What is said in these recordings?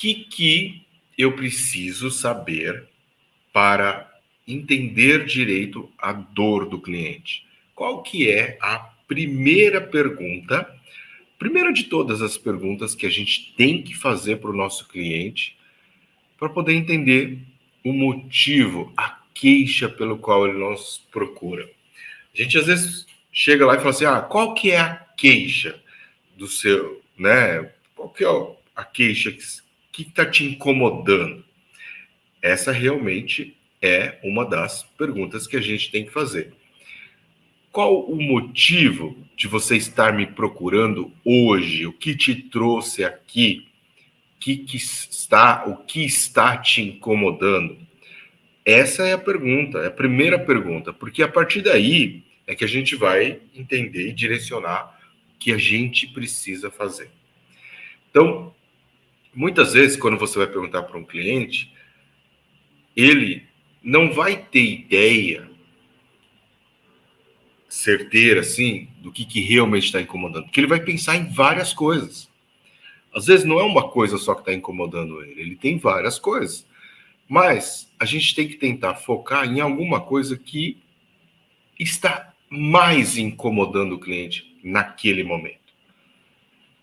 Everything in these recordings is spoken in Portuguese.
que eu preciso saber para entender direito a dor do cliente? Qual que é a primeira pergunta, primeira de todas as perguntas que a gente tem que fazer para o nosso cliente para poder entender o motivo, a queixa pelo qual ele nos procura? A gente às vezes chega lá e fala assim, qual que é a queixa do seu, né? Qual que é a queixa que está te incomodando? Essa realmente é uma das perguntas que a gente tem que fazer. Qual o motivo de você estar me procurando hoje? O que te trouxe aqui? O que está te incomodando? Essa é a pergunta, é a primeira pergunta, porque a partir daí é que a gente vai entender e direcionar o que a gente precisa fazer. Então, muitas vezes, quando você vai perguntar para um cliente, ele não vai ter ideia certeira, assim, do que realmente está incomodando, porque ele vai pensar em várias coisas. Às vezes não é uma coisa só que está incomodando ele tem várias coisas. Mas a gente tem que tentar focar em alguma coisa que está mais incomodando o cliente naquele momento.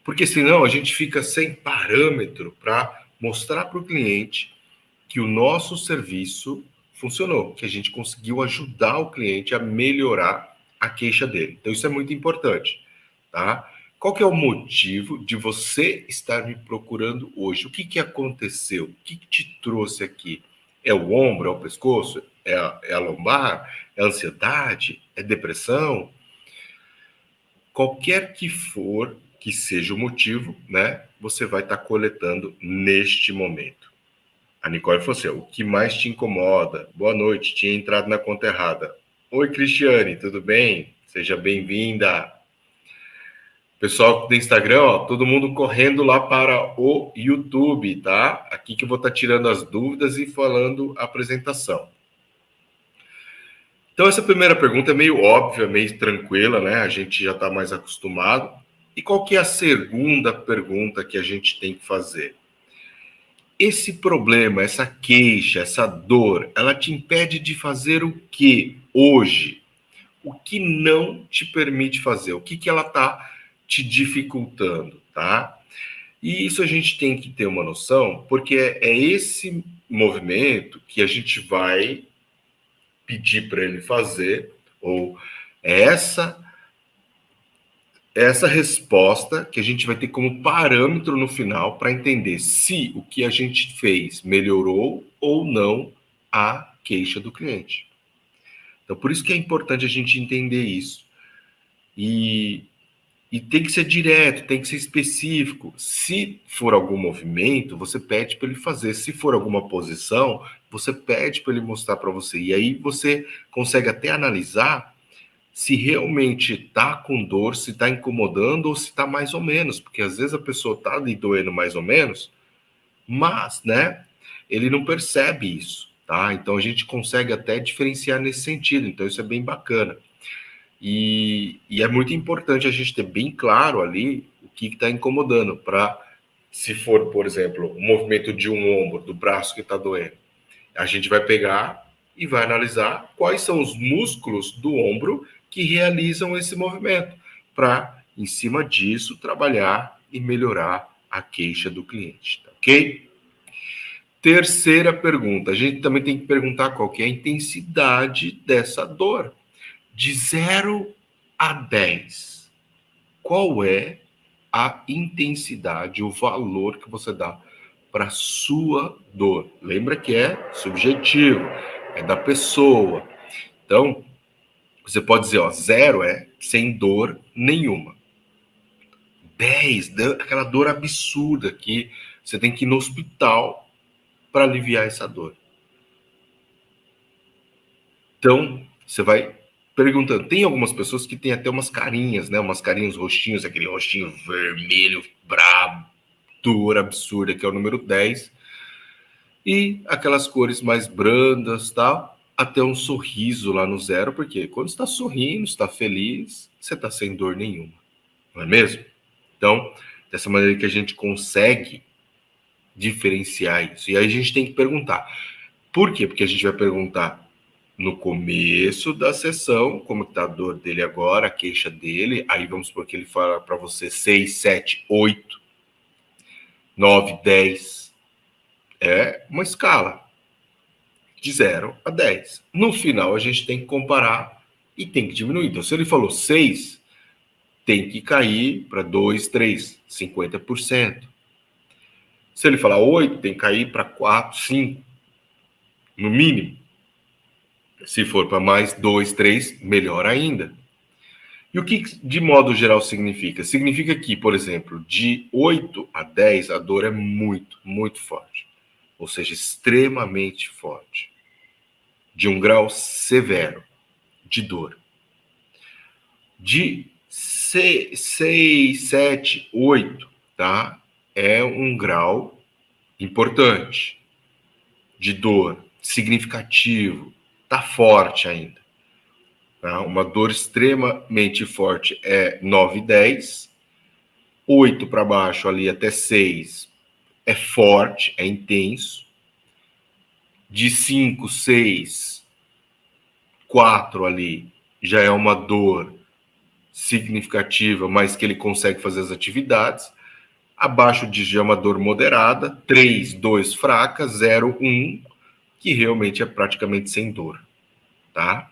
Porque senão a gente fica sem parâmetro para mostrar para o cliente que o nosso serviço funcionou, que a gente conseguiu ajudar o cliente a melhorar a queixa dele. Então isso é muito importante, tá? Qual que é o motivo de você estar me procurando hoje? O que aconteceu? O que te trouxe aqui? É o ombro? É o pescoço? É a lombar? É a ansiedade? É depressão? Qualquer que for que seja o motivo, né? Você vai estar coletando neste momento. A Nicole falou assim, o que mais te incomoda? Boa noite, tinha entrado na conta errada. Oi, Cristiane, tudo bem? Seja bem-vinda. Pessoal do Instagram, ó, todo mundo correndo lá para o YouTube, tá? Aqui que eu vou estar tirando as dúvidas e falando a apresentação. Então, essa primeira pergunta é meio óbvia, meio tranquila, né? A gente já está mais acostumado. E qual que é a segunda pergunta que a gente tem que fazer? Esse problema, essa queixa, essa dor, ela te impede de fazer o que hoje? O que não te permite fazer? O que ela está te dificultando, tá? E isso a gente tem que ter uma noção, porque é esse movimento que a gente vai pedir para ele fazer, ou é essa resposta que a gente vai ter como parâmetro no final para entender se o que a gente fez melhorou ou não a queixa do cliente. Então, por isso que é importante a gente entender isso. E tem que ser direto, tem que ser específico. Se for algum movimento, você pede para ele fazer. Se for alguma posição, você pede para ele mostrar para você. E aí você consegue até analisar se realmente está com dor, se está incomodando ou se está mais ou menos. Porque às vezes a pessoa está ali doendo mais ou menos, mas, né, ele não percebe isso, tá? Então a gente consegue até diferenciar nesse sentido. Então isso é bem bacana. E é muito importante a gente ter bem claro ali o que está incomodando, para, se for, por exemplo, o movimento de um ombro, do braço que está doendo, a gente vai pegar e vai analisar quais são os músculos do ombro que realizam esse movimento, para, em cima disso, trabalhar e melhorar a queixa do cliente, tá ok? Terceira pergunta, a gente também tem que perguntar qual que é a intensidade dessa dor. De 0 a 10, qual é a intensidade, o valor que você dá para a sua dor? Lembra que é subjetivo, é da pessoa. Então, você pode dizer, 0 é sem dor nenhuma. 10, aquela dor absurda que você tem que ir no hospital para aliviar essa dor. Então, você vai perguntando. Tem algumas pessoas que têm até umas carinhas, né? Umas carinhas, rostinhos, aquele rostinho vermelho, brabo, dor absurda, que é o número 10. E aquelas cores mais brandas, tá? Até um sorriso lá no 0, porque quando está sorrindo, está feliz, você está sem dor nenhuma, não é mesmo? Então, dessa maneira que a gente consegue diferenciar isso. E aí a gente tem que perguntar. Por quê? Porque a gente vai perguntar no começo da sessão como está a dor dele agora, a queixa dele. Aí vamos supor que ele fala para você 6, 7, 8, 9, 10. É uma escala de 0 a 10. No final, a gente tem que comparar e tem que diminuir. Então, se ele falou 6, tem que cair para 2, 3, 50%. Se ele falar 8, tem que cair para 4, 5, no mínimo. Se for para mais 2, 3, melhor ainda. E o que, de modo geral, significa? Significa que, por exemplo, de 8 a 10, a dor é muito, muito forte. Ou seja, extremamente forte. De um grau severo de dor. De 6, 7, 8, tá? É um grau importante de dor, significativo, tá forte ainda. Tá? Uma dor extremamente forte é 9, 10, 8 para baixo ali até 6 é forte, é intenso. De 5, 6, 4 ali já é uma dor significativa, mas que ele consegue fazer as atividades. Abaixo disso já é uma dor moderada. 3, 2 fraca, 0, 1, que realmente é praticamente sem dor, tá?